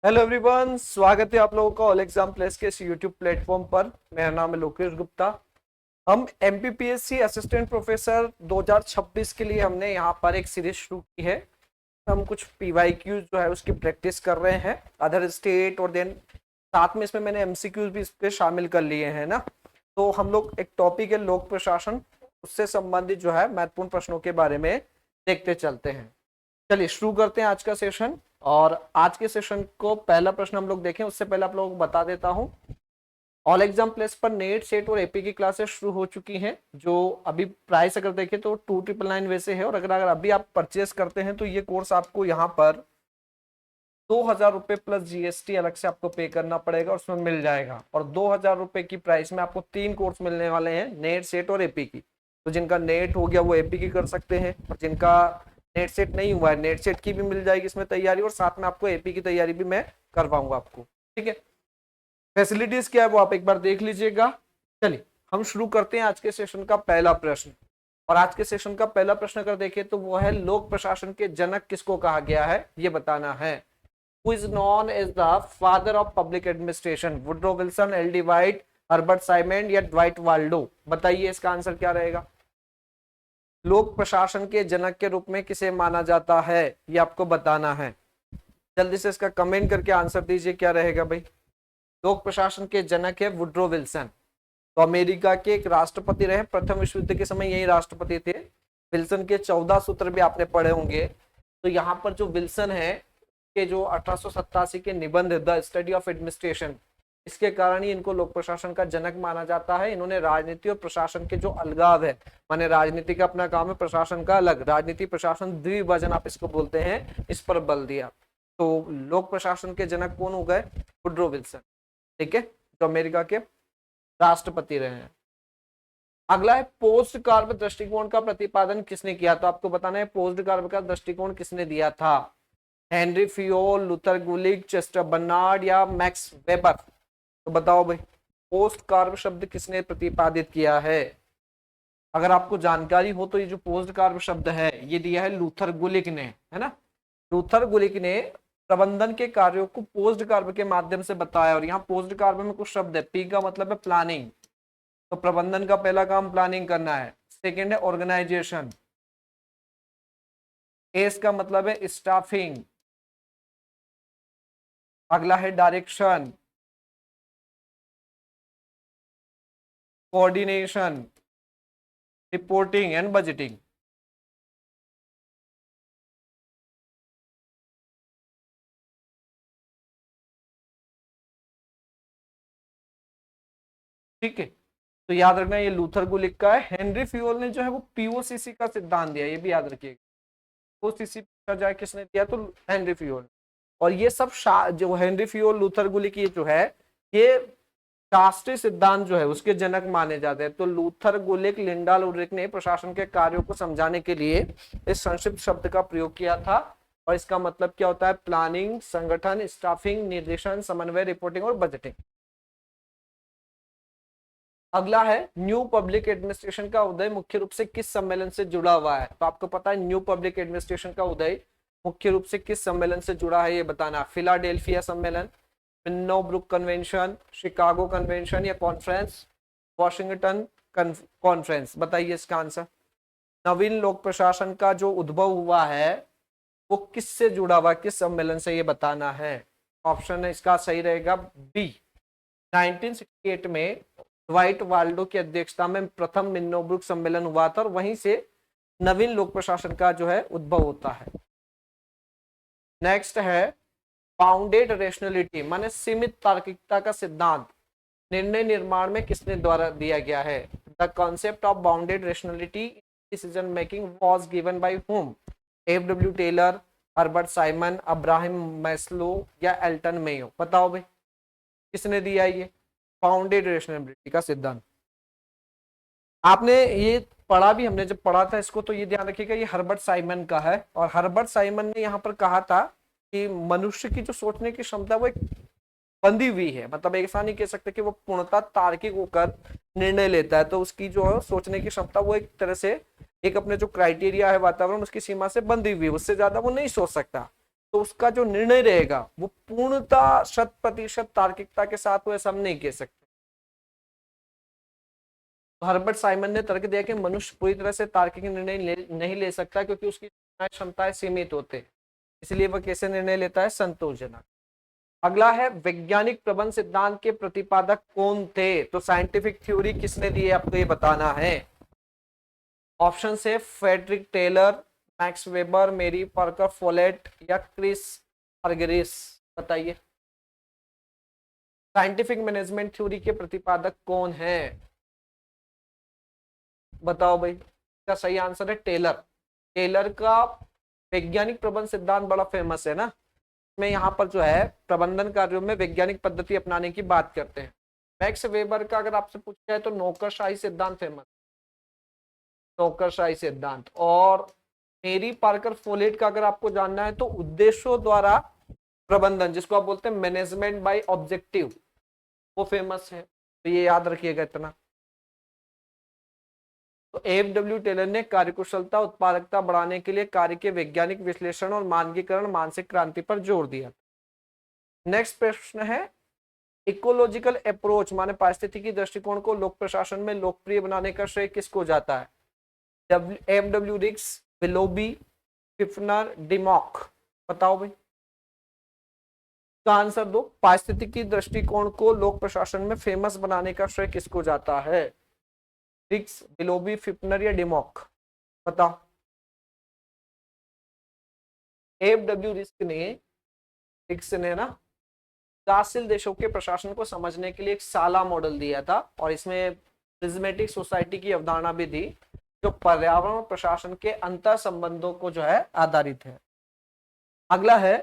Hello everyone, स्वागत है आप लोगों का ऑल एग्जाम प्लेस के इस यूट्यूब प्लेटफॉर्म पर। मेरा नाम है लोकेश गुप्ता। हम एमपीपीएससी असिस्टेंट प्रोफेसर 2026 के लिए हमने यहाँ पर एक सीरीज शुरू की है। हम कुछ पीवाईक्यूज जो है उसकी प्रैक्टिस कर रहे हैं अदर स्टेट, और देन साथ में इसमें मैंने एमसीक्यूज भी इसके शामिल कर लिए हैं ना। तो हम लोग एक टॉपिक है लोक प्रशासन, उससे संबंधित जो है महत्वपूर्ण प्रश्नों के बारे में देखते चलते हैं। चलिए शुरू करते हैं आज का सेशन। और आज के सेशन को पहला प्रश्न हम लोग देखें उससे पहले आप लोगों को बता देता हूं, ऑल एग्जाम प्लेस पर नेट सेट और एपी की क्लासेस शुरू हो चुकी हैं। जो अभी प्राइस अगर देखें तो 2999 वैसे है, और अगर अभी आप परचेस करते हैं तो ये कोर्स आपको यहाँ पर 2000 रुपये प्लस जीएसटी अलग से आपको पे करना पड़ेगा, और उसमें मिल जाएगा। और 2000 रुपये की प्राइस में आपको 3 कोर्स मिलने वाले हैं, नेट सेट और एपी की। तो जिनका नेट हो गया वो एपी की कर सकते हैं, और जिनका नेट सेट नहीं हुआ है नेट सेट की भी मिल जाएगी इसमें तैयारी, और साथ में आपको एपी की तैयारी भी मैं करवाऊंगा आपको। ठीक है, फैसिलिटीज क्या है वो आप एक बार देख लीजिएगा। चलिए हम शुरू करते हैं आज के सेशन का पहला प्रश्न। और आज के सेशन का पहला प्रश्न अगर देखें तो वो है, लोक प्रशासन के जनक किसको कहा गया है, ये बताना है। Who is known as the father of public administration? Woodrow Wilson, L D white, Herbert Symonds या ड्वाइट वाल्डो? बताइए इसका आंसर क्या रहेगा। लोक प्रशासन के जनक के रूप में किसे माना जाता है, ये आपको बताना है। जल्दी से इसका कमेंट करके आंसर दीजिए, क्या रहेगा भाई। लोक प्रशासन के जनक है वुड्रो विल्सन। तो अमेरिका के एक राष्ट्रपति रहे, प्रथम विश्व युद्ध के समय यही राष्ट्रपति थे। विल्सन के 14 सूत्र भी आपने पढ़े होंगे। तो यहाँ पर जो विल्सन है के जो 1887 के निबंध द स्टडी ऑफ एडमिनिस्ट्रेशन, इसके कारण ही इनको लोक प्रशासन का जनक माना जाता है। इन्होंने राजनीति और प्रशासन के जो अलगाव है, माने राजनीति का अपना काम है, प्रशासन का अलग, राजनीति प्रशासन द्विभाजन आप इसको बोलते हैं, इस पर बल दिया। तो लोक प्रशासन के जनक कौन हो गए, वुड्रो विल्सन। ठीक है, जो अमेरिका के राष्ट्रपति रहे हैं। अगला है, पोस्ट कार्ब दृष्टिकोण का प्रतिपादन किसने किया। तो आपको बताना है पोस्ट कार्ब का दृष्टिकोण किसने दिया था। हेनरी फियोल, लूथर गुलिक, चेस्टर बर्नार्ड या मैक्स वेबर? तो बताओ भाई, पोस्ट कार्ब शब्द किसने प्रतिपादित किया है। अगर आपको जानकारी हो तो ये जो पोस्ट कार्ब शब्द है ये दिया है लूथर गुलिक ने, है ना। लूथर गुलिक ने प्रबंधन के कार्यों को पोस्ट कार्ब के माध्यम से बताया। और यहाँ पोस्ट कार्ब में कुछ शब्द है, पी का मतलब है प्लानिंग, तो प्रबंधन का पहला काम प्लानिंग करना है। सेकेंड है ऑर्गेनाइजेशन, एस का मतलब है स्टाफिंग। अगला है direction, coordination, reporting and budgeting. ठीक है, तो याद रखना ये लूथर गुलिक का है। हेनरी फ्यूल ने जो है वो पीओसीसी का सिद्धांत दिया, ये भी याद रखिएगा। पीओसीसी पूछा जाए किसने दिया तो हेनरी फ्यूल। और ये सब जो हेनरी फ्यूल, लूथर गुलिक, ये जो है ये शास्त्रीय सिद्धांत जो है उसके जनक माने जाते हैं। तो लूथर गुलिक, लिंडाल उल्रिक ने प्रशासन के कार्यों को समझाने के लिए इस संक्षिप्त शब्द का प्रयोग किया था। और इसका मतलब क्या होता है, प्लानिंग, संगठन, स्टाफिंग, निर्देशन, समन्वय, रिपोर्टिंग और बजटिंग। अगला है, न्यू पब्लिक एडमिनिस्ट्रेशन का उदय मुख्य रूप से किस सम्मेलन से जुड़ा हुआ है। तो आपको पता है न्यू पब्लिक एडमिनिस्ट्रेशन का उदय मुख्य रूप से किस सम्मेलन से जुड़ा है, ये बताना। फिलाडेल्फिया सम्मेलन, विन्नोब्रुक कन्वेंशन, शिकागो कन्वेंशन या कॉन्फ्रेंस, वॉशिंगटन कॉन्फ्रेंस? बताइए इसका आंसर। नवीन लोक प्रशासन का जो उद्भव हुआ है वो किससे जुड़ा हुआ, किस सम्मेलन से, ये बताना है। ऑप्शन है इसका सही रहेगा बी, 1968 में ड्वाइट वाल्डो की अध्यक्षता में प्रथम मिन्नोब्रुक सम्मेलन हुआ था, और वहीं से नवीन लोक प्रशासन का जो है उद्भव होता है। नेक्स्ट है, बाउंडेड रेशनलिटी माने सीमित तार्किकता का सिद्धांत निर्णय निर्माण में किसने द्वारा दिया गया है। The concept of bounded rationality decision making was given by whom. F W. Taylor, Herbert Simon, Abraham Maslow या एल्टन मेयो? बताओ भाई किसने दिया ये बाउंडेड रेशनलिटी का सिद्धांत। आपने ये पढ़ा भी, हमने जब पढ़ा था इसको, तो ये ध्यान रखिएगा ये हर्बर्ट साइमन का है। और हर्बर्ट साइमन ने यहाँ पर कहा था कि मनुष्य की जो सोचने की क्षमता वो एक बंधी हुई है, मतलब ऐसा नहीं कह सकते कि वो पूर्णतः तार्किक होकर निर्णय लेता है। तो उसकी जो है सोचने की क्षमता वो एक तरह से एक अपने जो क्राइटेरिया है वातावरण उसकी सीमा से बंधी हुई है, उससे ज्यादा वो नहीं सोच सकता। तो उसका जो निर्णय रहेगा वो पूर्णतः 100% तार्किकता के साथ हो, ऐसा हम नहीं कह सकते। तो हर्बर्ट साइमन ने तर्क दिया कि मनुष्य पूरी तरह से तार्किक निर्णय नहीं ले सकता, क्योंकि उसकी क्षमताएं सीमित होते हैं। इसलिए वह कैसे निर्णय लेता है? संतोषजनक। अगला है वैज्ञानिक प्रबंध सिद्धांत के प्रतिपादक कौन थे? तो साइंटिफिक थ्योरी किसने दी है, आपको ये बताना है। ऑप्शन है Frederick Taylor, Max Weber, Mary Parker Follett या क्रिस अर्गेरिस। बताइए साइंटिफिक मैनेजमेंट थ्योरी के प्रतिपादक कौन है? बताओ भाई। इसका सही आंसर है टेलर। टेलर का वैज्ञानिक प्रबंध सिद्धांत बड़ा फेमस है ना। में यहाँ पर जो है प्रबंधन कार्यों में वैज्ञानिक पद्धति अपनाने की बात करते हैं। मैक्स वेबर का अगर आपसे पूछा जाए तो नौकरशाही सिद्धांत फेमस, नौकरशाही सिद्धांत। और मेरी पार्कर फोलेट का अगर आपको जानना है तो उद्देश्यों द्वारा प्रबंधन, जिसको आप बोलते हैं मैनेजमेंट बाय ऑब्जेक्टिव, वो फेमस है। तो ये याद रखिएगा इतना। तो एफ.डब्ल्यू. टेलर ने कार्यकुशलता उत्पादकता बढ़ाने के लिए कार्य के वैज्ञानिक विश्लेषण और मानकीकरण मानसिक क्रांति पर जोर दिया। नेक्स्ट प्रश्न है इकोलॉजिकल अप्रोच माने पारिस्थितिकी दृष्टिकोण को लोक प्रशासन में लोकप्रिय बनाने का श्रेय किसको जाता है? एफ.डब्ल्यू. रिक्स, विलोबी, फिफ्नर, डिमॉक। बताओ भाई। तो आंसर दो। पारिस्थितिकी दृष्टिकोण को लोक प्रशासन में फेमस बनाने का श्रेय किसको जाता है? रिक्स, विलोबी, फिफ्नर या डिमॉक? बताओ। एफ.डब्ल्यू. रिक्स ने ना विकासशील देशों के प्रशासन को समझने के लिए एक साला मॉडल दिया था, और इसमें प्रिज्मेटिक सोसाइटी की अवधारणा भी थी, जो पर्यावरण और प्रशासन के अंतर संबंधों को जो है आधारित है। अगला है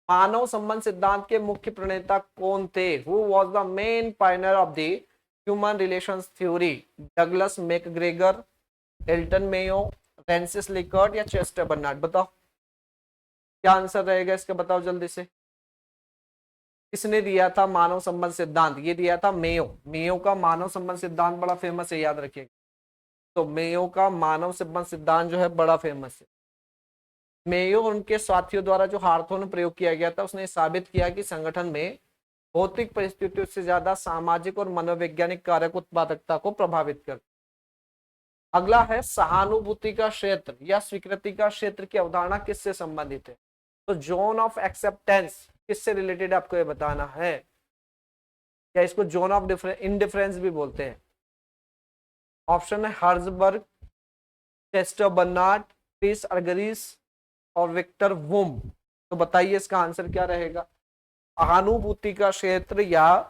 मानव संबंध सिद्धांत के मुख्य प्रणेता कौन थे? Who was the main pioneer of the human relations theory? Douglas McGregor, Elton Mayo, Francis Likert या चेस्टर बर्नार्ड? बताओ क्या आंसर रहेगा इसका, बताओ जल्दी से। किसने दिया था मानव संबंध सिद्धांत? ये दिया था मेयो। मेयो का मानव संबंध सिद्धांत बड़ा फेमस है, याद रखिएगा। तो मेयो का मानव संबंध सिद्धांत जो है बड़ा फेमस है। मेयो और उनके साथियों द्वारा जो हार्थों में प्रयोग किया गया था, उसने साबित किया कि संगठन में भौतिक परिस्थितियों से ज्यादा सामाजिक और मनोवैज्ञानिक कारक उत्पादकता को प्रभावित करते। अगला है सहानुभूति का क्षेत्र या स्वीकृति का क्षेत्र की अवधारणा किससे संबंधित है? तो जोन ऑफ एक्सेप्टेंस किससे रिलेटेड, आपको ये बताना है। या इसको जोन ऑफ इनडिफरेंस भी बोलते हैं। ऑप्शन है हर्जबर्ग, चेस्टर बर्नार्ड, क्रिस अर्गरिस और विक्टर वुम। तो बताइए इसका आंसर क्या रहेगा? सहानुभूति का क्षेत्र या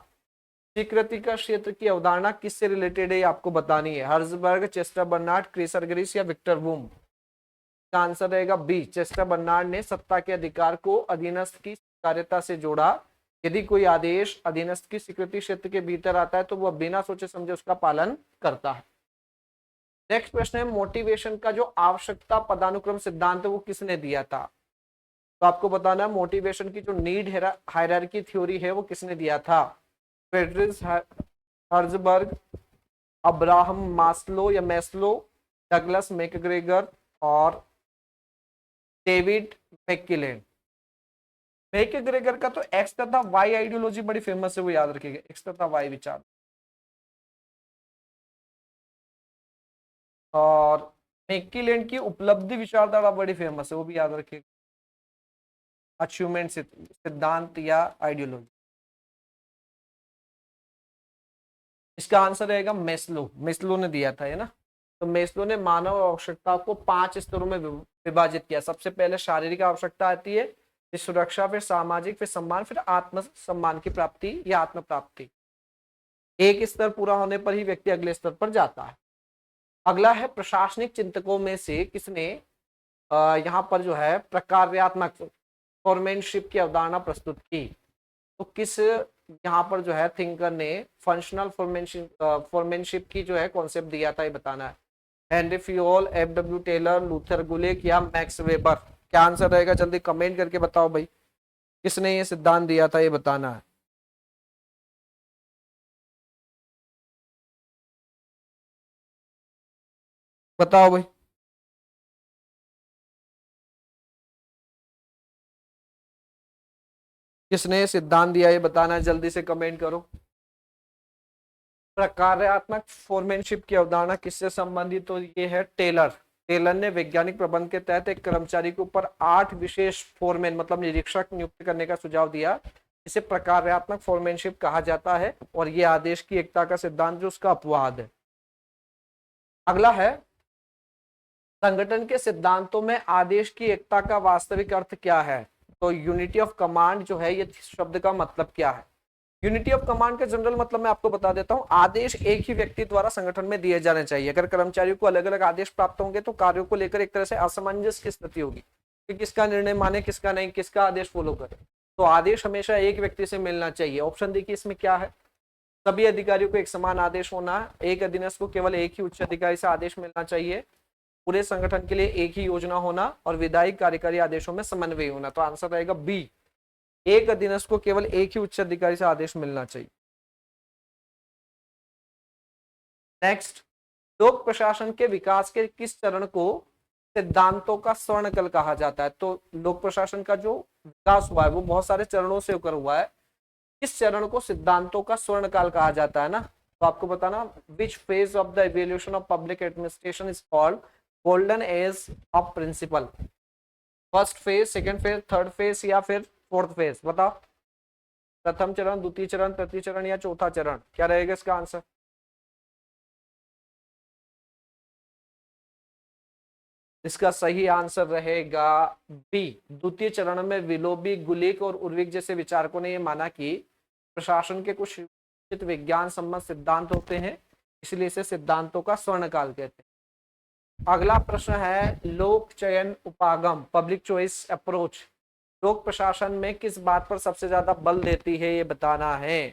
स्वीकृति का क्षेत्र की अवधारणा किससे रिलेटेड है, आपको बतानी है। हर्जबर्ग, चेस्टर बर्नार्ड, क्रिस अर्गरिस या विक्टर वुम? का आंसर रहेगा बी। चेस्टर बर्नार्ड ने सत्ता के अधिकार को अधीनस्थ की कार्यता से जोड़ा। यदि कोई आदेश अधीनस्थ की स्वीकृति क्षेत्र के भीतर आता है तो वह बिना सोचे समझे उसका पालन करता है। नेक्स्ट प्रश्न है मोटिवेशन का जो आवश्यकता पदानुक्रम सिद्धांत है वो किसने दिया था? तो आपको बताना है मोटिवेशन की जो नीड हायरार्की थ्योरी है वो किसने दिया था? फ्रेडरिक हर्जबर्ग, अब्राहम मास्लो या मैस्लो, डगलस मैकग्रेगर और डेविड मैककिलेन। मैकग्रेगर का तो एक्स तथा वाई आइडियोलॉजी बड़ी फेमस है, वो याद रखिएगा, एक्स तथा वाई विचार। और मैककिलेन की उपलब्धि विचारधारा बड़ी फेमस है, वो भी याद रखिएगा, अचीवमेंट सिद्धांत या आइडियोलॉजी। इसका आंसर रहेगा मेस्लो। मेस्लो ने दिया था, है ना। तो मेस्लो ने मानव आवश्यकता को 5 स्तरों में विभाजित किया। सबसे पहले शारीरिक आवश्यकता आती है, फिर सुरक्षा, फिर सामाजिक, फिर सम्मान, फिर आत्म सम्मान की प्राप्ति या आत्म प्राप्ति। एक स्तर पूरा होने पर ही व्यक्ति अगले स्तर पर जाता है। अगला है प्रशासनिक चिंतकों में से किसने यहाँ पर जो है प्रकार्यात्मक फॉर्मेनशिप की अवधारणा प्रस्तुत की? तो किस यहाँ पर जो है थिंकर ने फंक्शनल फॉर्मेनशिप की जो है कॉन्सेप्ट दिया था, ये बताना है। Henri Fayol, F W. Taylor, Luther Gulick या मैक्स वेबर? क्या आंसर रहेगा, जल्दी कमेंट करके बताओ भाई। किसने ये सिद्धांत दिया था, ये बताना है। बताओ भाई। किसने ये सिद्धांत दिया ये बताना है, जल्दी से कमेंट करो। प्रकार्यात्मक फोरमैनशिप की अवधारणा किससे संबंधित? तो ये है टेलर। टेलर ने वैज्ञानिक प्रबंध के तहत एक कर्मचारी के ऊपर 8 विशेष फोरमैन मतलब निरीक्षक नियुक्त करने का सुझाव दिया। इसे प्रकार्यात्मक फोरमैनशिप कहा जाता है और ये आदेश की एकता का सिद्धांत जो उसका अपवाद है। अगला है संगठन के सिद्धांतों में आदेश की एकता का वास्तविक अर्थ क्या है? तो यूनिटी ऑफ कमांड जो है ये शब्द का मतलब क्या है? यूनिटी ऑफ कमांड का जनरल मतलब मैं आपको बता देता हूं, आदेश एक ही व्यक्ति द्वारा संगठन में दिए जाने चाहिए। अगर कर्मचारियों को अलग अलग आदेश प्राप्त होंगे तो कार्यों को लेकर एक तरह से असमंजस की स्थिति होगी कि किसका निर्णय माने किसका नहीं, किसका आदेश फॉलो करे। तो आदेश हमेशा एक व्यक्ति से मिलना चाहिए। ऑप्शन देखिए इसमें क्या है, सभी अधिकारियों को एक समान आदेश होना, एक अधीनस्थ को केवल एक ही उच्च अधिकारी से आदेश मिलना चाहिए, पूरे संगठन के लिए एक ही योजना होना और विधायी कार्यकारी आदेशों में समन्वय होना। तो आंसर रहेगा बी, एक अधीनस्थ को केवल एक ही उच्च अधिकारी से आदेश मिलना चाहिए। नेक्स्ट, लोक प्रशासन के विकास के किस चरण को सिद्धांतों का स्वर्णकाल कहा जाता है? तो लोक प्रशासन का जो विकास हुआ है वो बहुत सारे चरणों से होकर हुआ है। इस चरण को सिद्धांतों का स्वर्णकाल कहा जाता है ना, तो आपको बताना which phase of the evolution of public administration is called golden age of principle? First phase, second phase, third phase या फिर फोर्थ फेज? बताओ, प्रथम चरण, द्वितीय चरण, तृतीय चरण या चौथा चरण? क्या रहेगा इसका आंसर? इसका सही आंसर रहेगा बी, द्वितीय चरण में विलोबी, गुलिक और उर्विक जैसे विचारकों ने यह माना कि प्रशासन के कुछ विज्ञान सम्मत सिद्धांत होते हैं, इसलिए इसे सिद्धांतों का स्वर्णकाल कहते हैं। अगला प्रश्न है लोक चयन उपागम, पब्लिक चॉइस अप्रोच, लोक प्रशासन में किस बात पर सबसे ज्यादा बल देती है ये बताना है।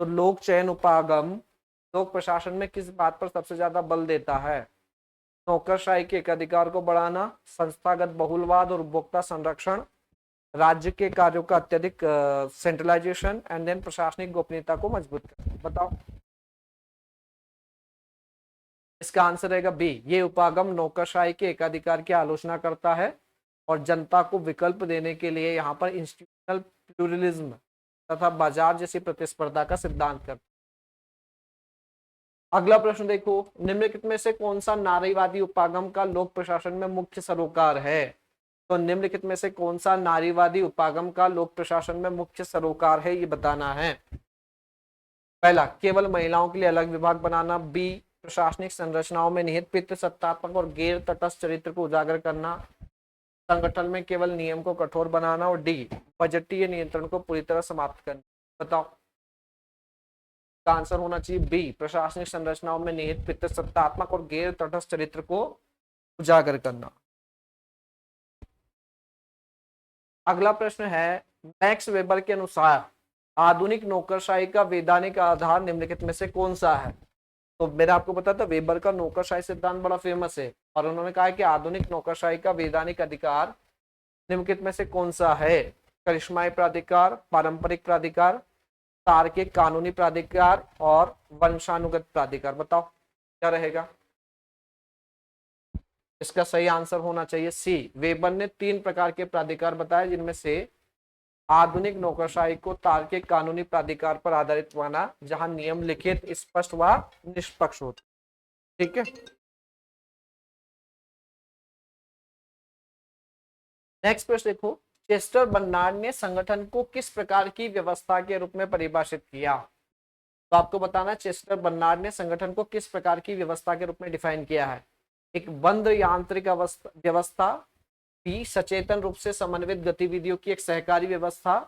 तो लोक चयन उपागम लोक प्रशासन में किस बात पर सबसे ज्यादा बल देता है? नौकरशाही के एकाधिकार को बढ़ाना, संस्थागत बहुलवाद और उपभोक्ता संरक्षण, राज्य के कार्यों का अत्यधिक सेंट्रलाइजेशन एंड देन प्रशासनिक गोपनीयता को मजबूत करना। बताओ, इसका आंसर रहेगा बी, ये उपागम नौकरशाही के एकाधिकार की आलोचना करता है और जनता को विकल्प देने के लिए यहाँ पर इंस्टीट्यूशनल प्लूरलिज्म तथा बाजार जैसी प्रतिस्पर्धा का सिद्धांत करता है। अगला प्रश्न देखो, निम्नलिखित में से कौन सा नारीवादी उपागम का लोक प्रशासन में मुख्य सरोकार है? तो निम्नलिखित में से कौन सा नारीवादी उपागम का लोक प्रशासन में मुख्य सरोकार है ये बताना है। पहला, केवल महिलाओं के लिए अलग विभाग बनाना, बी, प्रशासनिक संरचनाओं में निहित पितृसत्तात्मक और गैर तटस्थ चरित्र को उजागर करना, संगठन में केवल नियम को कठोर बनाना, और डी, बजटीय नियंत्रण को पूरी तरह समाप्त करना। बताओ, का आंसर होना चाहिए बी, प्रशासनिक संरचनाओं में निहित पितृसत्तात्मक और गैर तटस्थ चरित्र को उजागर करना। अगला प्रश्न है मैक्स वेबर के अनुसार आधुनिक नौकरशाही का वैधानिक आधार निम्नलिखित में से कौन सा है? तो मैंने आपको बताया था वेबर का नौकरशाही सिद्धांत बड़ा फेमस है और उन्होंने कहा कि आधुनिक नौकरशाही का वैधानिक अधिकार निम्नलिखित में से कौन सा है? करिश्माई प्राधिकार, पारंपरिक प्राधिकार, तार्किक कानूनी प्राधिकार और वंशानुगत प्राधिकार। बताओ क्या रहेगा? इसका सही आंसर होना चाहिए सी, वेबर ने 3 प्रकार के प्राधिकार बताए जिनमें से आधुनिक नौकरशाही को तार्किक कानूनी प्राधिकार पर आधारित माना जहां नियम लिखित, स्पष्ट व निष्पक्ष होते। ठीक है, नेक्स्ट प्रश्न देखो, चेस्टर बर्नार्ड ने संगठन को किस प्रकार की व्यवस्था के रूप में परिभाषित किया? तो आपको बताना चेस्टर बर्नार्ड ने संगठन को किस प्रकार की व्यवस्था के रूप में डिफाइन किया है। एक बंद यांत्रिक व्यवस्था, बी, सचेतन रूप से समन्वित गतिविधियों की एक सहकारी व्यवस्था,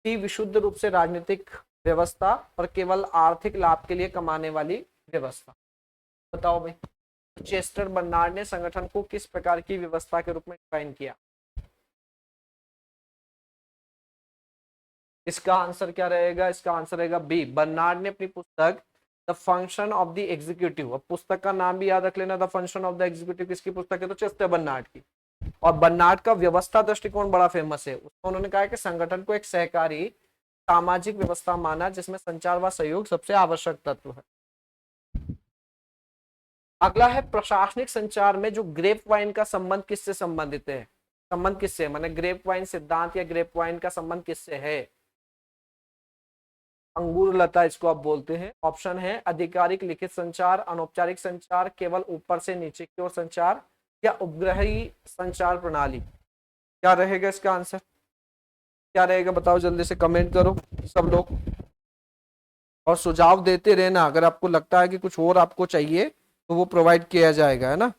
सी, विशुद्ध रूप से राजनीतिक व्यवस्था, और केवल आर्थिक लाभ के लिए कमाने वाली व्यवस्था। बताओ भाई, चेस्टर बर्नार्ड ने संगठन को किस प्रकार की व्यवस्था के रूप में डिफाइन किया? इसका आंसर क्या रहेगा? इसका आंसर रहेगा बी, बर्नार्ड ने अपनी पुस्तक the function of the executive, अब पुस्तक का नाम भी याद रख लेना, the function of the executive किसकी पुस्तक है? तो चेस्टर बर्नार्ड की। और बर्नार्ड का व्यवस्था दृष्टिकोण बड़ा फेमस है, उसमें उन्होंने कहा कि संगठन को एक सहकारी सामाजिक व्यवस्था माना जिसमें संचार व सहयोग सबसे आवश्यक तत्व है। अगला है प्रशासनिक संचार में जो ग्रेप वाइन का संबंध किससे संबंधित है? संबंध किससे, माने ग्रेप वाइन सिद्धांत या ग्रेप वाइन का संबंध किससे है? अंगूर लता इसको आप बोलते हैं। ऑप्शन है आधिकारिक लिखित संचार, अनौपचारिक संचार, केवल ऊपर से नीचे की ओर संचार, या उपग्रही संचार प्रणाली। क्या रहेगा इसका आंसर, क्या रहेगा बताओ, जल्दी से कमेंट करो सब लोग, और सुझाव देते रहना। अगर आपको लगता है कि कुछ और आपको चाहिए तो वो प्रोवाइड किया जाएगा, है ना।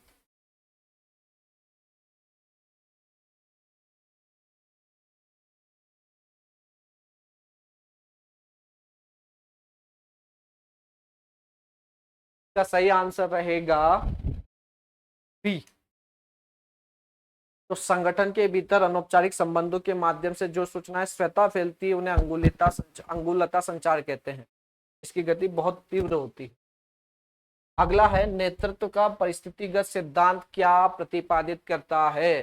इसका सही आंसर रहेगा बी। तो संगठन के भीतर अनौपचारिक संबंधों के माध्यम से जो सूचनाएं स्वतः फैलती है उन्हें अंगुलता संचार कहते हैं। इसकी गति बहुत तीव्र होती है। अगला है नेतृत्व का परिस्थितिगत सिद्धांत क्या प्रतिपादित करता है।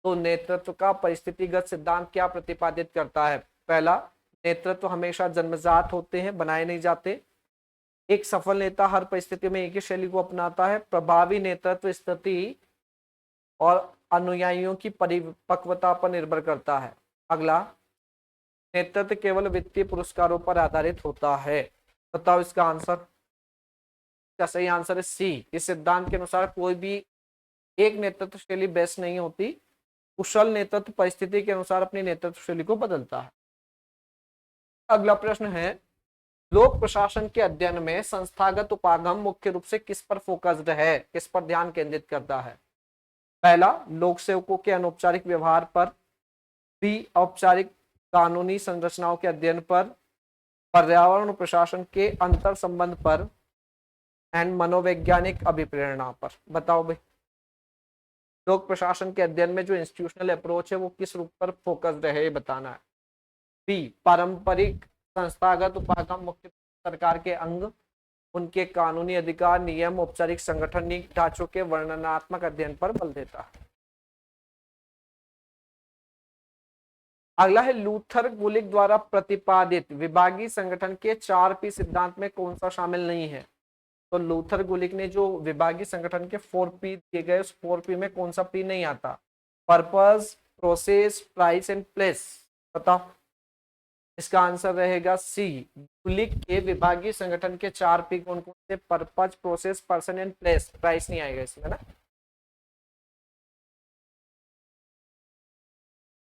तो नेतृत्व का परिस्थितिगत सिद्धांत क्या प्रतिपादित करता है? पहला, नेतृत्व हमेशा जन्मजात होते हैं, बनाए नहीं जाते। एक सफल नेता हर परिस्थिति में एक ही शैली को अपनाता है। प्रभावी नेतृत्व स्थिति और अनुयायियों की परिपक्वता पर निर्भर करता है। अगला, नेतृत्व केवल वित्तीय पुरस्कारों पर आधारित होता है। बताओ इसका आंसर। क्या सही आंसर है सी। इस सिद्धांत के अनुसार कोई भी एक नेतृत्व शैली बेस्ट नहीं होती। कुशल नेतृत्व परिस्थिति के अनुसार अपनी नेतृत्व शैली को बदलता है। अगला प्रश्न है, लोक प्रशासन के अध्ययन में संस्थागत उपागम मुख्य रूप से किस पर फोकस्ड है, किस पर ध्यान केंद्रित करता है? पहला, लोक सेवकों के अनौपचारिक व्यवहार पर। बी, औपचारिक कानूनी संरचनाओं के अध्ययन पर। पर्यावरण और प्रशासन के अंतर संबंध पर। एंड मनोवैज्ञानिक अभिप्रेरणा पर। बताओ भाई, लोक प्रशासन के अध्ययन में जो इंस्टीट्यूशनल अप्रोच है वो किस रूप पर फोकस्ड है, ये बताना है। बी, पारंपरिक संस्थागत उपागम मुख्य सरकार के अंग, उनके कानूनी अधिकार, नियम, औपचारिक संगठनिक ढांचों के वर्णनात्मक अध्ययन पर बल देता है। अगला है, लूथर गुलिक द्वारा प्रतिपादित विभागीय संगठन के 4P सिद्धांत में कौन सा शामिल नहीं है? तो लूथर गुलिक ने जो विभागीय संगठन के 4P दिए गए उस 4P में कौन सा P नहीं आता? Purpose, process, price and place. बताओ इसका आंसर रहेगा सी। गुलिक के विभागीय संगठन के 4P कौन कौन से? Purpose, process, person and place. Price नहीं आएगा इसमें ना।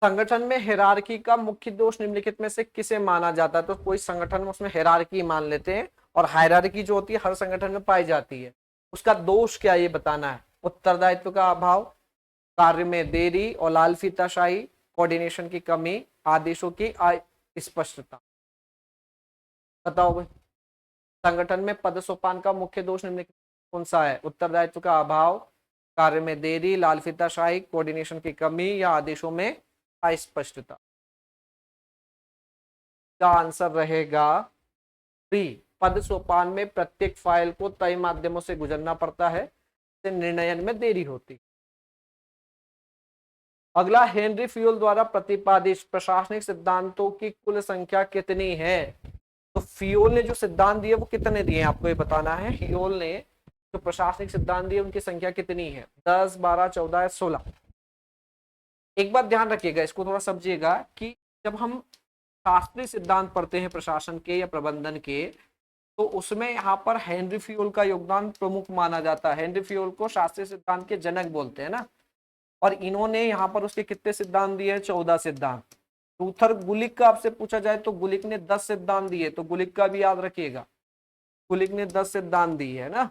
संगठन में हेरारकी का मुख्य दोष निम्नलिखित में से किसे माना जाता है? तो कोई संगठन में उसमें हेरारकी मान लेते हैं और हायरार्की जो होती है हर संगठन में पाई जाती है, उसका दोष क्या ये बताना है। उत्तरदायित्व का अभाव, कार्य में देरी और लाल फीताशाही, कोऑर्डिनेशन की कमी, आदेशों की अस्पष्टता। बताओ भाई, संगठन में पद सोपान का मुख्य दोष निम्नलिखित कौन सा है? उत्तरदायित्व का अभाव, कार्य में देरी, लाल फीताशाही, कोऑर्डिनेशन की कमी, या आदेशों में अस्पष्टता। का आंसर रहेगा बी। पद सोपान में प्रत्येक फाइल को तय माध्यमों से गुजरना पड़ता है, से निर्णयन में देरी होती। अगला, हेनरी फ्यूल द्वारा प्रतिपादित प्रशासनिक सिद्धांतों की कुल संख्या कितनी है? तो फ्यूल ने जो सिद्धांत दिए वो कितने दिए आपको ये बताना है। फ्यूल ने जो प्रशासनिक सिद्धांत दिए उनकी संख्या कितनी है? 10, 12, 14 या 16। एक बात ध्यान रखिएगा, इसको थोड़ा समझिएगा कि जब हम शास्त्रीय सिद्धांत पढ़ते हैं प्रशासन के या प्रबंधन के, तो उसमें यहाँ पर हेनरी फ्यूल का योगदान प्रमुख माना जाता है। हेनरी फ्यूल को शास्त्रीय सिद्धांत के जनक बोलते हैं ना। और इन्होंने यहाँ पर उसके कितने सिद्धांत दिए? 14 सिद्धांत। लूथर गुलिक का आपसे पूछा जाए तो गुलिक ने 10 सिद्धांत दिए, तो गुलिक का भी याद रखिएगा। गुलिक ने 10 सिद्धांत दिए है ना।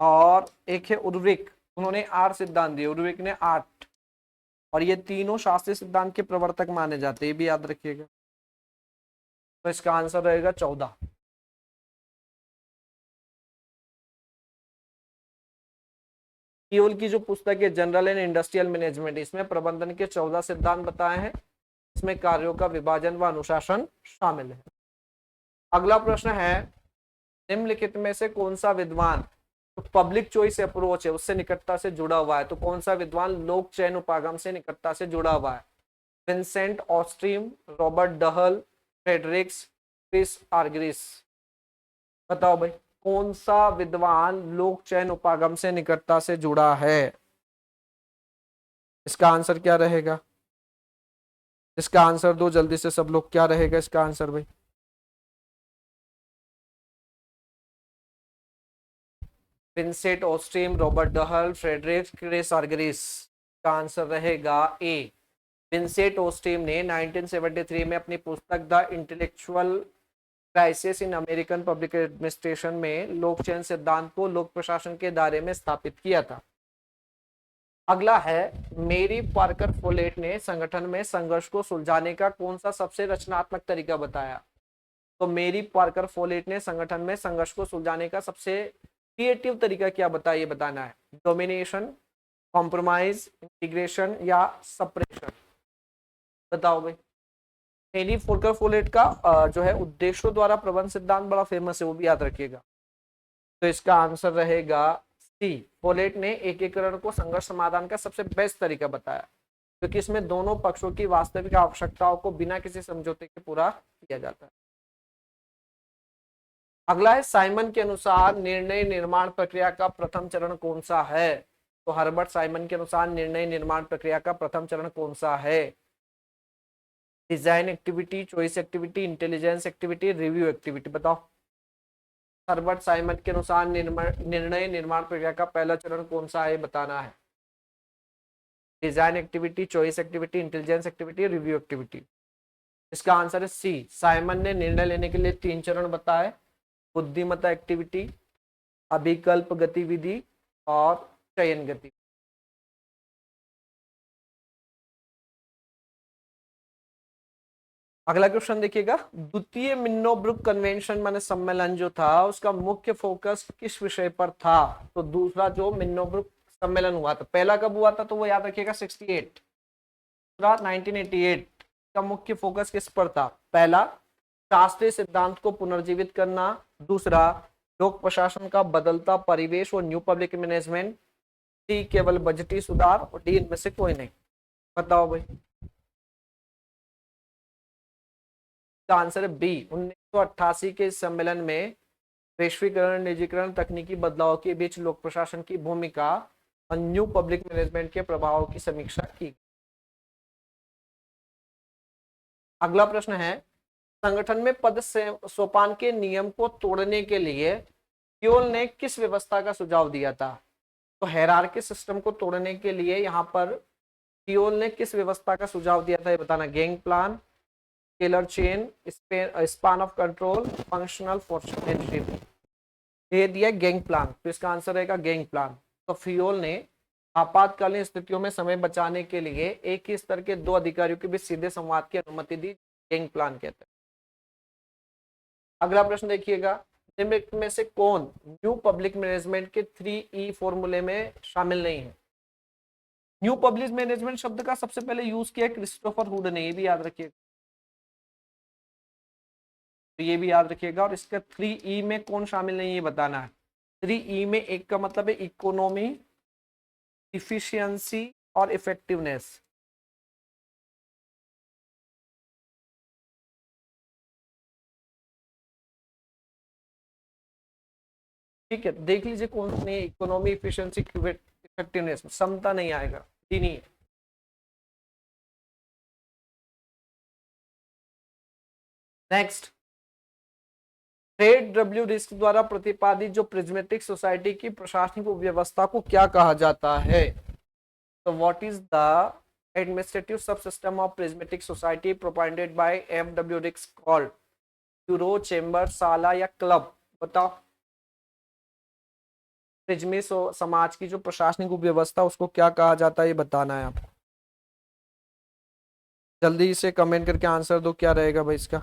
और एक है उर्विक, उन्होंने 8 सिद्धांत दिए, उर्विक ने 8। और ये तीनों शास्त्रीय सिद्धांत के प्रवर्तक माने जाते हैं, ये भी याद रखिएगा। तो इसका आंसर रहेगा 14। फ्यूल की जो पुस्तक है जनरल एंड इंडस्ट्रियल मैनेजमेंट, इसमें प्रबंधन के 14 सिद्धांत बताए हैं। इसमें कार्यों का विभाजन व अनुशासन शामिल है। अगला प्रश्न है, निम्नलिखित में से कौन सा विद्वान तो पब्लिक चॉइस अप्रोच है उससे निकटता से जुड़ा हुआ है? तो कौन सा विद्वान लोक चयन उपागम से निकटता से जुड़ा हुआ है? Vincent Ostrom, Robert Dahl, Fredericks, Chris Argyris. बताओ भाई, कौन सा विद्वान लोक चयन उपागम से निकटता से जुड़ा है? इसका आंसर क्या रहेगा? इसका आंसर दो जल्दी से सब लोग, क्या रहेगा इसका आंसर भाई? Vincent Austin, Robert Dahl, Frederick Chris Argyris. का आंसर रहेगा ए। विंसेंट ऑस्टिन ने 1973 में अपनी पुस्तक the intellectual crisis in American public administration में लोक चयन सिद्धांत को लोक प्रशासन के दायरे में स्थापित किया था। अगला है, मेरी पार्कर फोलेट ने संगठन में संघर्ष को सुलझाने का कौन सा सबसे रचनात्मक तरीका बताया? तो मेरी पार्कर फोलेट ने संगठन में संघर्ष को सुलझाने का सबसे क्रिएटिव तरीका क्या बताया, ये बताना है। डोमिनेशन, कॉम्प्रोमाइज, इंटीग्रेशन या सप्रेशन? बताओ भाई। मेरी पार्कर फोलेट का जो है उद्देश्यों द्वारा प्रबंध सिद्धांत बड़ा फेमस है, वो भी याद रखिएगा। तो इसका आंसर रहेगा सी। फोलेट ने एकीकरण को संघर्ष समाधान का सबसे बेस्ट तरीका बताया, क्योंकि इसमें दोनों पक्षों की वास्तविक आवश्यकताओं को बिना किसी समझौते के पूरा किया जाता है। अगला है, साइमन के अनुसार निर्णय निर्माण प्रक्रिया का प्रथम चरण कौन सा है? तो हर्बर्ट साइमन के अनुसार निर्णय निर्माण प्रक्रिया का प्रथम चरण कौन सा है? Design activity, choice activity, intelligence activity, review activity? बताओ। हर्बर्ट साइमन के अनुसार निर्णय निर्माण प्रक्रिया का पहला चरण कौन सा है, बताना है। Design activity, choice activity, intelligence activity, review activity? इसका आंसर है सी। साइमन ने निर्णय लेने के लिए 3 चरण बताए: बुद्धिमत्ता एक्टिविटी, अभिकल्प गतिविधि और चयन गति। अगला क्वेश्चन देखिएगा, द्वितीय मिन्नोब्रुक कन्वेंशन माने सम्मेलन जो था, उसका मुख्य फोकस किस विषय पर था? तो दूसरा जो मिन्नोब्रुक सम्मेलन हुआ था, पहला कब हुआ था तो वो याद रखिएगा 68, दूसरा 1988। का मुख्य फोकस किस पर था? पहला, शास्त्रीय सिद्धांत को पुनर्जीवित करना, दूसरा, लोक प्रशासन का बदलता परिवेश और न्यू पब्लिक मैनेजमेंट, सी, केवल बजटीय सुधार, और डी, इनमें से कोई नहीं? बताओ भाई। का आंसर है बी। 1988 के इस सम्मेलन में वैश्वीकरण, निजीकरण, तकनीकी बदलाव के बीच लोक प्रशासन की भूमिका और न्यू पब्लिक मैनेजमेंट के प्रभावों की समीक्षा की। अगला प्रश्न है, संगठन में पद सोपान के नियम को तोड़ने के लिए क्योल ने किस व्यवस्था का सुझाव दिया था? तो हायरार्की सिस्टम को तोड़ने के लिए यहाँ पर क्योल ने किस व्यवस्था का सुझाव दिया था, ये बताना। Gang plank, scalar chain, span of control, functional foremanship? ये दिया गैंग प्लान, तो इसका आंसर रहेगा गैंग प्लान। तो फियोल ने आपातकालीन स्थितियों में समय बचाने के लिए एक ही स्तर के 2 अधिकारियों के बीच सीधे संवाद की अनुमति दी, गैंग प्लान कहते हैं। अगला प्रश्न देखिएगा, निम्नलिखित में से कौन न्यू पब्लिक मैनेजमेंट के 3E फॉर्मूले में शामिल नहीं है? न्यू पब्लिक मैनेजमेंट शब्द का सबसे पहले यूज किया क्रिस्टोफर हुड ने, ये भी याद रखिएगा। तो ये भी याद रखिएगा। और इसका 3E में कौन शामिल नहीं है, ये बताना है। 3E में एक का मतलब है इकोनॉमी, इफिशियंसी और इफेक्टिवनेस। ठीक है, देख लीजिए कौन सी नहीं है। इकोनॉमी, इफिशियंसी, इफेक्टिवनेस, समता नहीं आएगा, डी नहीं है। नेक्स्ट, फ्रेड डब्ल्यू रिस्क द्वारा प्रतिपादित जो प्रिज्मेटिक सोसाइटी की प्रशासनिक व्यवस्था को क्या कहा जाता है? तो what is the administrative subsystem of prismatic society propounded by F W रिस्क कॉल्ड? ब्यूरो, चेंबर, साला या क्लब? बताओ। प्रिज्मी समाज की जो प्रशासनिक व्यवस्था उसको क्या कहा जाता है, ये बताना है आपको। जल्दी से कमेंट करके आंसर दो, क्या रहेगा भाई इसका?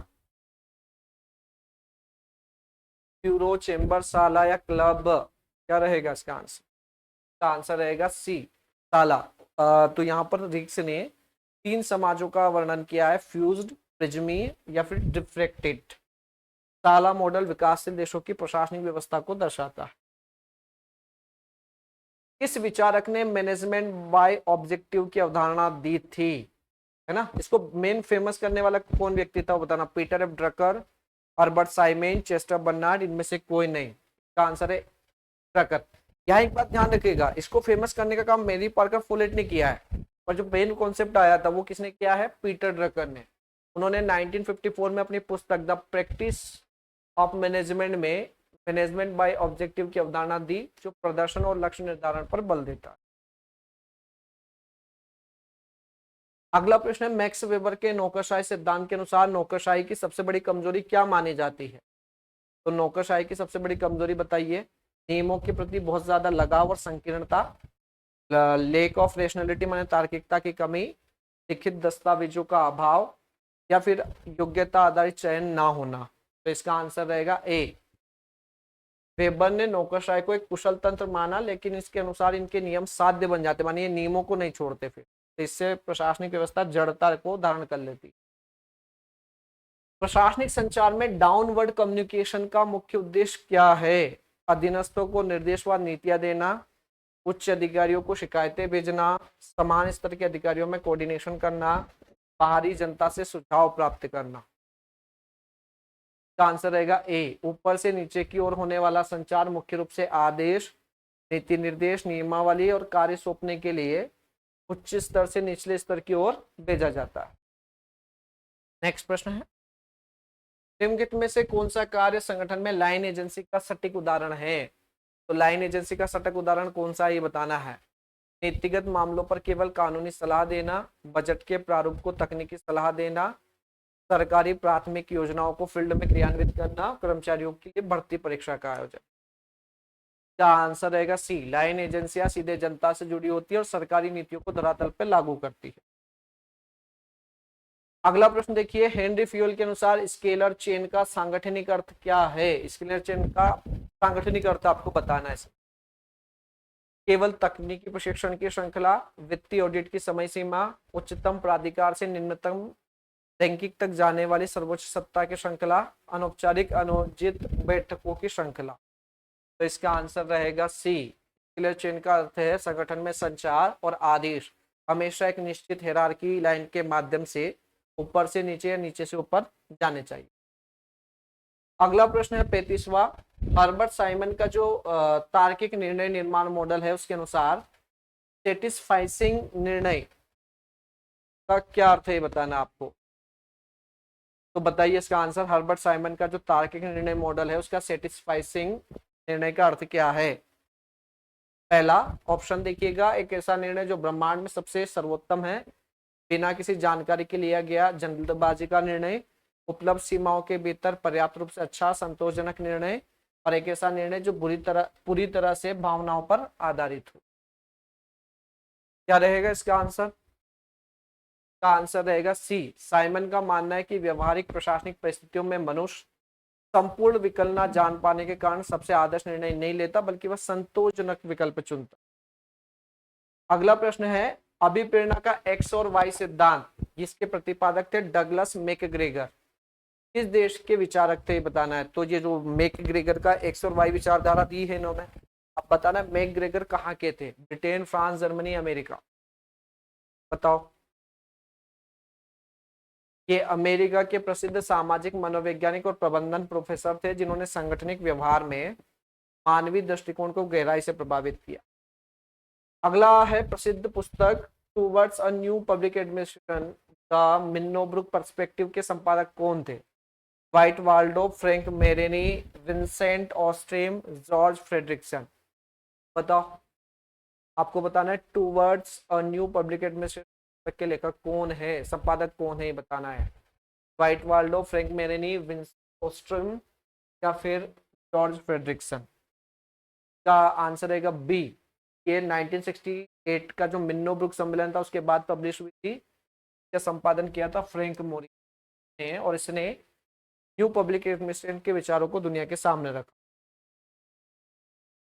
ब्यूरो, चेंबर, साला या क्लब? क्या रहेगा इसका आंसर? का आंसर रहेगा सी, साला। तो यहाँ पर रिक्स ने 3 समाजों का वर्णन किया है, फ्यूज्ड, प्रिज्मी या फिर डिफ्रेक्टेड। साला मॉडल विकासशील देशों की प्रशासनिक व्यवस्था को दर्शाता है। किस विचारक ने मैनेजमेंट बाय ऑब्जेक्टिव की अवधारणा दी थी, है ना? इसको मेन फेमस करने वाला कौन व्यक्ति था, वो बताना। Peter F Drucker, Herbert Simon, Chester Barnard, इनमें से कोई नहीं? का आंसर है ड्रकर। यहाँ एक बात ध्यान रखिएगा, इसको फेमस करने का काम मेरी पार्कर फोलेट ने किया है, और जो मेन कॉन्सेप्ट आया था वो किसने किया है, पीटर ड्रकर ने। उन्होंने 1954 में अपनी पुस्तक द प्रैक्टिस ऑफ मैनेजमेंट में मैनेजमेंट बाय ऑब्जेक्टिव की अवधारणा दी, जो प्रदर्शन और लक्ष्य निर्धारण पर बल देता है। अगला प्रश्न है, मैक्स वेबर के नौकरशाही सिद्धांत के अनुसार नौकरशाही की सबसे बड़ी कमजोरी क्या मानी जाती है? तो नौकरशाही की सबसे बड़ी कमजोरी बताइए। नियमों के प्रति बहुत ज्यादा लगाव और संकीर्णता, लेक ऑफ रेशनलिटी माने तार्किकता की कमी, लिखित दस्तावेजों का अभाव, या फिर योग्यता आधारित चयन ना होना। तो इसका आंसर रहेगा ए। वेबर ने नौकरशाही को एक कुशल तंत्र माना, लेकिन इसके अनुसार इनके नियम साध्य बन जाते, मानिए नियमों को नहीं छोड़ते फिर, तो इससे प्रशासनिक व्यवस्था जड़ता को धारण कर लेती। प्रशासनिक संचार में डाउनवर्ड कम्युनिकेशन का मुख्य उद्देश्य क्या है? अधीनस्थों को निर्देश व नीतियां देना, उच्च अधिकारियों को शिकायतें भेजना, समान स्तर के अधिकारियों में कोऑर्डिनेशन करना, बाहरी जनता से सुझाव प्राप्त करना। आंसर रहेगा ए। ऊपर से नीचे की ओर होने वाला संचार मुख्य रूप से आदेश, नीति निर्देश, नियमावली और कार्य सौंपने के लिए उच्च स्तर से निचले स्तर की ओर भेजा जाता है। नेक्स्ट प्रश्न है, निम्नलिखित में से कौन सा कार्य संगठन में लाइन एजेंसी का सटीक उदाहरण है? तो लाइन एजेंसी का सटीक उदाहरण कौन सा है ये बताना है। नीतिगत मामलों पर केवल कानूनी सलाह देना, बजट के प्रारूप को तकनीकी सलाह देना, सरकारी प्राथमिक योजनाओं को फील्ड में क्रियान्वित करना, कर्मचारियों के लिए भर्ती परीक्षा का आयोजन। क्या आंसर रहेगा सी। लाइन एजेंसियां सीधे जनता से जुड़ी होती है और सरकारी नीतियों को धरातल पर लागू करती है। अगला प्रश्न देखिए, हेनरी फ्यूल के अनुसार स्केलर चेन का सांगठनिक अर्थ क्या है? स्केलर चेन का सांगठनिक अर्थ आपको बताना है। केवल तकनीकी प्रशिक्षण की श्रृंखला, वित्तीय ऑडिट की समय सीमा, उच्चतम प्राधिकार से निम्नतम रैंकिंग तक जाने वाली सर्वोच्च सत्ता की श्रृंखला, अनौपचारिक अनुचित बैठकों की श्रृंखला। तो इसका आंसर रहेगा सी। स्केलर चेन का अर्थ है संगठन में संचार और आदेश हमेशा एक निश्चित हिरार्की लाइन के माध्यम से ऊपर से नीचे या नीचे से ऊपर जाने चाहिए। अगला प्रश्न है 35वां, हर्बर्ट साइमन का जो तार्किक निर्णय निर्माण मॉडल है उसके अनुसार सेटिस्फाइसिंग निर्णय का क्या अर्थ है बताना आपको। तो बताइए इसका आंसर। हर्बर्ट साइमन का जो तार्किक निर्णय मॉडल है उसका सेटिस्फाइसिंग निर्णय का अर्थ क्या है? पहला ऑप्शन देखिएगा, एक ऐसा निर्णय जो ब्रह्मांड में सबसे सर्वोत्तम है, बिना किसी जानकारी के लिया गया जल्दबाजी का निर्णय, उपलब्ध सीमाओं के भीतर पर्याप्त रूप से अच्छा संतोषजनक निर्णय, और एक ऐसा निर्णय जो पूरी तरह से भावनाओं पर आधारित हो। क्या रहेगा इसका आंसर? का आंसर रहेगा सी। साइमन का मानना है कि व्यवहारिक प्रशासनिक परिस्थितियों में मनुष्य संपूर्ण विकल्पना जान पाने के कारण सबसे आदर्श निर्णय नहीं लेता, बल्कि वह संतोषजनक विकल्प चुनता। अगला प्रश्न है, अभिप्रेरणा का एक्स और वाई सिद्धांत, जिसके प्रतिपादक थे डगलस मैकग्रेगर, किस देश के विचारक थे बताना है। तो ये जो मैकग्रेगर का एक्स और वाई विचारधारा दी है इन्होंने, अब बताना मैकग्रेगर कहाँ के थे? Britain, France, Germany, America. बताओ। ये अमेरिका के प्रसिद्ध सामाजिक मनोवैज्ञानिक और प्रबंधन प्रोफेसर थे, जिन्होंने सांगठनिक व्यवहार में मानवीय दृष्टिकोण को गहराई से प्रभावित किया। अगला है प्रसिद्ध पुस्तक towards a new public administration the Minnowbrook perspective के संपादक कौन थे? Dwight Waldo, Frank Marini, Vincent Ostrom, George Frederickson. बताओ। आपको बताना है towards a new public administration के लेखक कौन है, संपादक कौन है ये बताना है। White Waldo, Frank Marini, Vincent ऑस्ट्रीम, या फिर जॉर्ज फ्रेडरिक्सन। का आंसर रहेगा बी। ये 1968 का जो मिन्नोब्रुक सम्मेलन था उसके बाद पब्लिश हुई थी। इसका संपादन किया था फ्रैंक मोरी ने, और इसने न्यू पब्लिक एडमिनिस्ट्रेशन के विचारों को दुनिया के सामने रखा।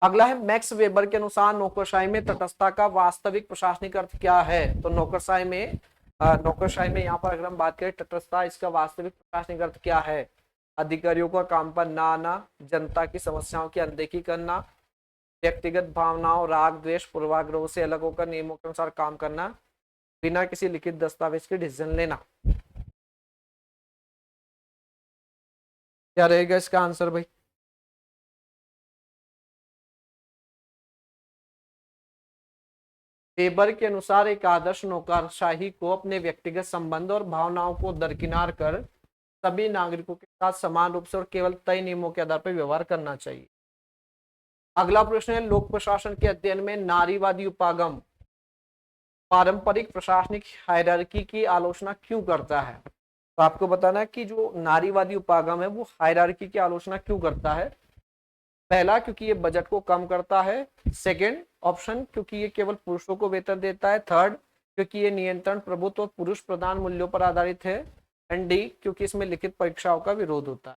अगला है, मैक्स वेबर के अनुसार नौकरशाही में तटस्थता का वास्तविक प्रशासनिक अर्थ क्या है? तो नौकरशाही में यहाँ पर अगर हम बात करें तटस्थता, इसका वास्तविक प्रशासनिक अर्थ क्या है? अधिकारियों का काम पर ना आना, जनता की समस्याओं की अनदेखी करना, व्यक्तिगत भावनाओं, राग द्वेष, पूर्वाग्रहों से अलग होकर नियमों के अनुसार काम करना, बिना किसी लिखित दस्तावेज के डिसीजन लेना। क्या रहेगा इसका आंसर भाई? वेबर के अनुसार एक आदर्श नौकरशाही को अपने व्यक्तिगत संबंध और भावनाओं को दरकिनार कर सभी नागरिकों के साथ समान रूप से और केवल तय नियमों के आधार पर व्यवहार करना चाहिए। अगला प्रश्न है, लोक प्रशासन के अध्ययन में नारीवादी उपागम पारंपरिक प्रशासनिक हायरार्की की आलोचना क्यों करता है? तो आपको बताना है कि जो नारीवादी उपागम है वो हायरार्की की आलोचना क्यों करता है। पहला, क्योंकि ये बजट को कम करता है। सेकंड ऑप्शन, क्योंकि ये केवल पुरुषों को वेतन देता है। थर्ड, क्योंकि ये नियंत्रण प्रभुत्व और पुरुष प्रधान मूल्यों पर आधारित है। एंड डी, क्योंकि इसमें लिखित परीक्षाओं का विरोध होता है।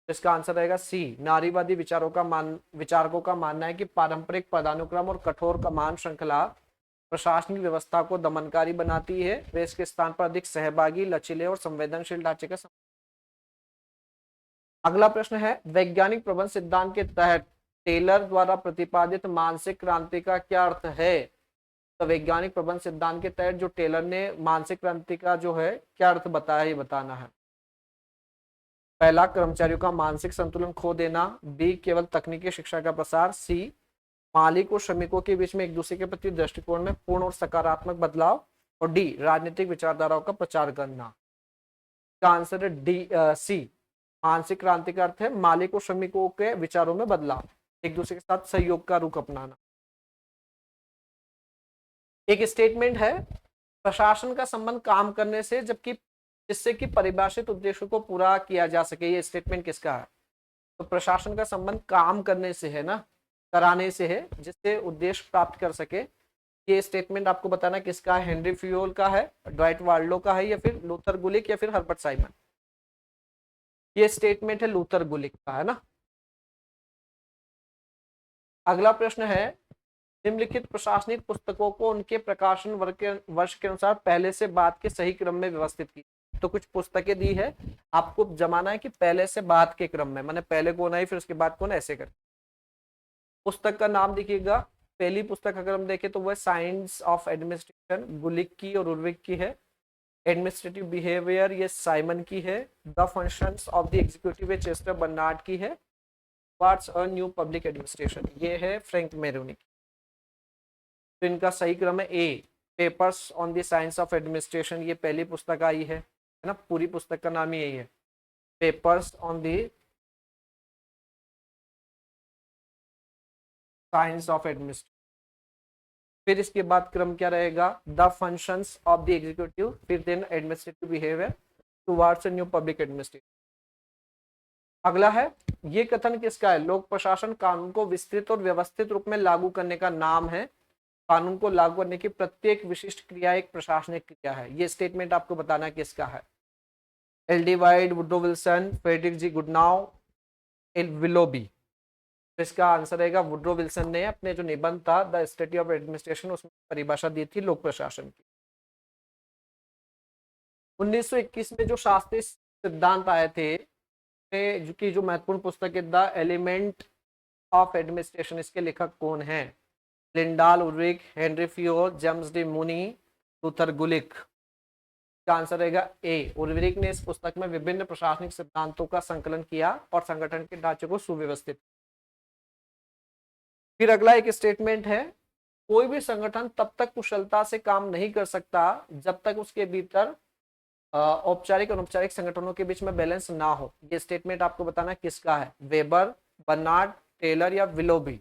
तो इसका आंसर रहेगा सी। नारीवादी विचारकों का मानना है कि पारंपरिक पदानुक्रम और कठोर कमान श्रृंखला प्रशासनिक व्यवस्था को दमनकारी बनाती है। वे इसके स्थान पर अधिक सहभागी, लचीले और संवेदनशील ढांचे का। अगला प्रश्न है, वैज्ञानिक प्रबंध सिद्धांत के तहत टेलर द्वारा प्रतिपादित मानसिक क्रांति का क्या अर्थ है? तो वैज्ञानिक प्रबंध सिद्धांत के तहत जो टेलर ने मानसिक क्रांति का जो है क्या अर्थ बताया, ये बताना है। पहला, कर्मचारियों का मानसिक संतुलन खो देना। बी, केवल तकनीकी शिक्षा का प्रसार। सी, मालिक और श्रमिकों के बीच में एक दूसरे के प्रति दृष्टिकोण में पूर्ण और सकारात्मक बदलाव। और डी, राजनीतिक विचारधाराओं का प्रचार करना। इसका आंसर है डी, सी। मानसिक क्रांति का अर्थ है मालिक और श्रमिकों के विचारों में बदलाव, एक दूसरे के साथ सहयोग का रुख अपनाना। एक स्टेटमेंट है, प्रशासन का संबंध काम करने से जबकि जिससे कि परिभाषित उद्देश्य को पूरा किया जा सके। ये स्टेटमेंट किसका है? तो प्रशासन का संबंध काम करने से है ना, कराने से है, जिससे उद्देश्य प्राप्त कर सके। ये स्टेटमेंट आपको बताना किसका है? हेनरी फ्यूल का है, ड्वाइट वार्लो का है, या फिर लूथर गुलिक, या फिर हर्बर्ट साइमन। ये स्टेटमेंट है लूथर गुलिक का, है ना। अगला प्रश्न है, निम्नलिखित प्रशासनिक पुस्तकों को उनके प्रकाशन वर्ष के अनुसार पहले से बाद के सही क्रम में व्यवस्थित की। तो कुछ पुस्तकें दी है, आपको जमाना है कि पहले से बाद के क्रम में, माने पहले कौन आई फिर उसके बाद कौन, ऐसे कर। पुस्तक का नाम देखिएगा। पहली पुस्तक अगर हम देखें तो वह साइंस ऑफ एडमिनिस्ट्रेशन गुलिक की और उर्विक की है। एडमिनिस्ट्रेटिव बिहेवियर ये साइमन की है। The functions of the executive Chester Barnard की है। What's a new public administration ये है फ्रैंक मेरोनी की। तो इनका सही क्रम है A, papers on the science of administration, ये पहली पुस्तक आई है ना। पूरी पुस्तक का नाम ही यही है, papers on the science of administration. फिर इसके बाद क्रम क्या रहेगा? The functions of the executive, फिर then administrative behaviour towards a new public administration. अगला है, ये कथन किसका है? लोक प्रशासन कानून को विस्तृत और व्यवस्थित रूप में लागू करने का नाम है। कानून को लागू करने की प्रत्येक विशिष्ट क्रिया एक प्रशासनिक क्रिया है। ये स्टेटमेंट आपको बताना है किसका है? L D White, Woodrow Wilson, Frederick G Goodnow, L Willoughby. तो इसका आंसर रहेगा वुड्रो विल्सन ने अपने जो निबंध था द स्टडी ऑफ एडमिनिस्ट्रेशन उसमें परिभाषा दी थी लोक प्रशासन की। 1921 में जो शास्त्रीय सिद्धांत आए थे की जो महत्वपूर्ण पुस्तक है द एलिमेंट ऑफ एडमिनिस्ट्रेशन, इसके लेखक कौन है? Lyndall Urwick, Henri Fayol, James D Mooney, Luther Gulick. का आंसर रहेगा ए, उर्विक ने इस पुस्तक में विभिन्न प्रशासनिक सिद्धांतों का संकलन किया और संगठन के ढांचे को सुव्यवस्थित। फिर अगला एक स्टेटमेंट है, कोई भी संगठन तब तक कुशलता से काम नहीं कर सकता जब तक उसके भीतर औपचारिक और अनौपचारिक संगठनों के बीच में बैलेंस ना हो। ये स्टेटमेंट आपको बताना किसका है? वेबर, बर्नार्ड, टेलर या विलोबी।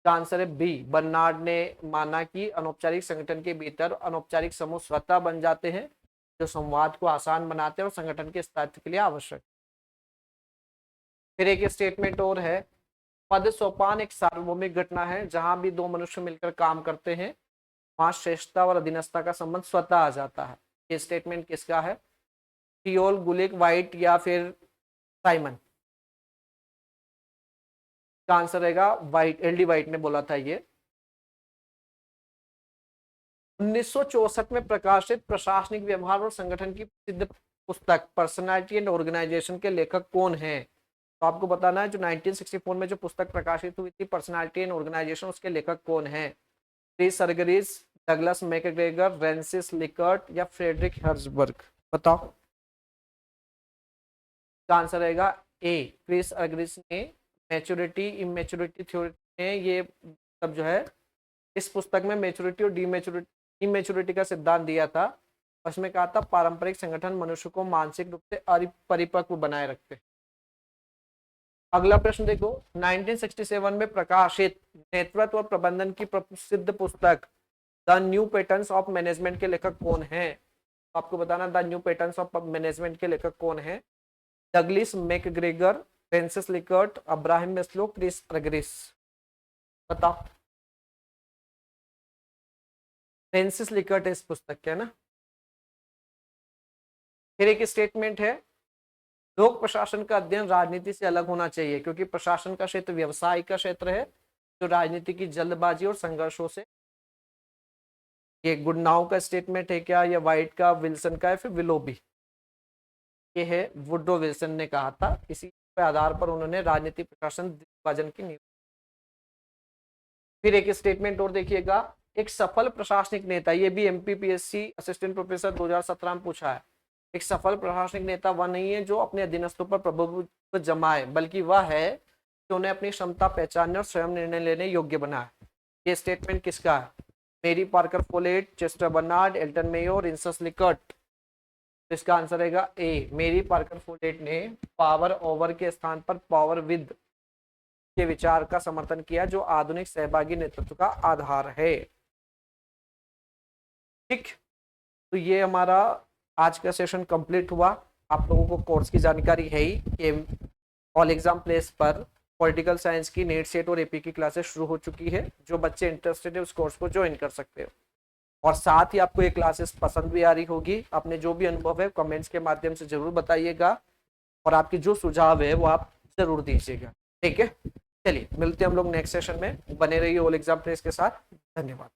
आंसर है बी, बर्नार्ड ने माना कि अनौपचारिक संगठन के भीतर अनौपचारिक समूह स्वतः बन जाते हैं जो संवाद को आसान बनाते हैं और संगठन के स्थायित्व के लिए आवश्यक। फिर एक स्टेटमेंट और है, पद सोपान एक सार्वभौमिक घटना है, जहां भी दो मनुष्य मिलकर काम करते हैं वहां श्रेष्ठता और अधीनस्था का संबंध स्वतः आ जाता है। ये स्टेटमेंट किसका है? फियोल, गुलिक, वाइट या फिर साइमन। का आंसर रहेगा वाइट, एल डी वाइट ने बोला था ये। 1964 में प्रकाशित प्रशासनिक व्यवहार और संगठन की प्रसिद्ध पुस्तक पर्सनालिटी एंड ऑर्गेनाइजेशन के लेखक कौन है? तो आपको बताना है जो 1964 में जो पुस्तक प्रकाशित हुई थी पर्सनालिटी एंड ऑर्गेनाइजेशन, उसके लेखक कौन है? Chris Argyris, Douglas McGregor, Francis Likert या फ्रेडरिक हर्जबर्ग। बताओ। का आंसर रहेगा ए, क्रिस अर्गरिस ने मैच्योरिटी इमेच्योरिटी थ्योरी ने ये सब जो है इस पुस्तक में मेच्योरिटी और इमेच्योरिटी का सिद्धांत दिया था। उसमें कहा था पारंपरिक संगठन मनुष्य को मानसिक रूप से परिपक्व बनाए रखते। अगला प्रश्न देखो, 1967 में प्रकाशित नेतृत्व और प्रबंधन की प्रसिद्ध पुस्तक the new patterns of management के लेखक कौन है? आपको बताना the new patterns of management के लेखक कौन है? Douglas McGregor, Francis Likert, Abraham Maslow, Chris Argyris. बताओ। फ्रांसिस लिकर्ट है इस पुस्तक के, है ना। फिर एक स्टेटमेंट है, लोक प्रशासन का अध्ययन राजनीति से अलग होना चाहिए क्योंकि प्रशासन का क्षेत्र व्यवसाय का क्षेत्र है जो राजनीति की जल्दबाजी और संघर्षों से। ये गुडनाउ का स्टेटमेंट है क्या, या वाइट का, विल्सन का, है फिर विलोबी? ये है वुड्रो विल्सन ने कहा था। इसी के आधार पर उन्होंने राजनीति प्रशासन विभाजन की नींव। फिर एक स्टेटमेंट और देखिएगा, एक सफल प्रशासनिक नेता, ये भी एमपीपीएससी असिस्टेंट प्रोफेसर 2017 में पूछा है। एक सफल प्रशासनिक नेता वह नहीं है जो अपने अधीनस्थों पर प्रभुत्व जमाए, बल्कि वह है जो उन्हें अपनी क्षमता पहचानने और स्वयं निर्णय लेने योग्य बनाए। ये स्टेटमेंट किसका है? Mary Parker Follett, Chester Barnard, Elton Mayo, Rensis Likert. इसका आंसर रहेगा ए, मेरी पार्कर फोलेट ने पावर ओवर के स्थान पर पावर विद के विचार का समर्थन किया जो आधुनिक सहभागी नेतृत्व का आधार है। ठीक, तो ये हमारा आज का सेशन कंप्लीट हुआ। आप लोगों को कोर्स की जानकारी है ही कि ऑल एग्जाम प्लेस पर पॉलिटिकल साइंस की नेट सेट और एपी की क्लासेस शुरू हो चुकी है। जो बच्चे इंटरेस्टेड है उस कोर्स को ज्वाइन कर सकते हो। और साथ ही आपको ये क्लासेस पसंद भी आ रही होगी। अपने जो भी अनुभव है कमेंट्स के माध्यम से जरूर बताइएगा और आपकी जो सुझाव है वो आप जरूर दीजिएगा। ठीक है, चलिए मिलते हैं हम लोग नेक्स्ट सेशन में। बने रहिए ऑल एग्जाम प्लेस के साथ। धन्यवाद।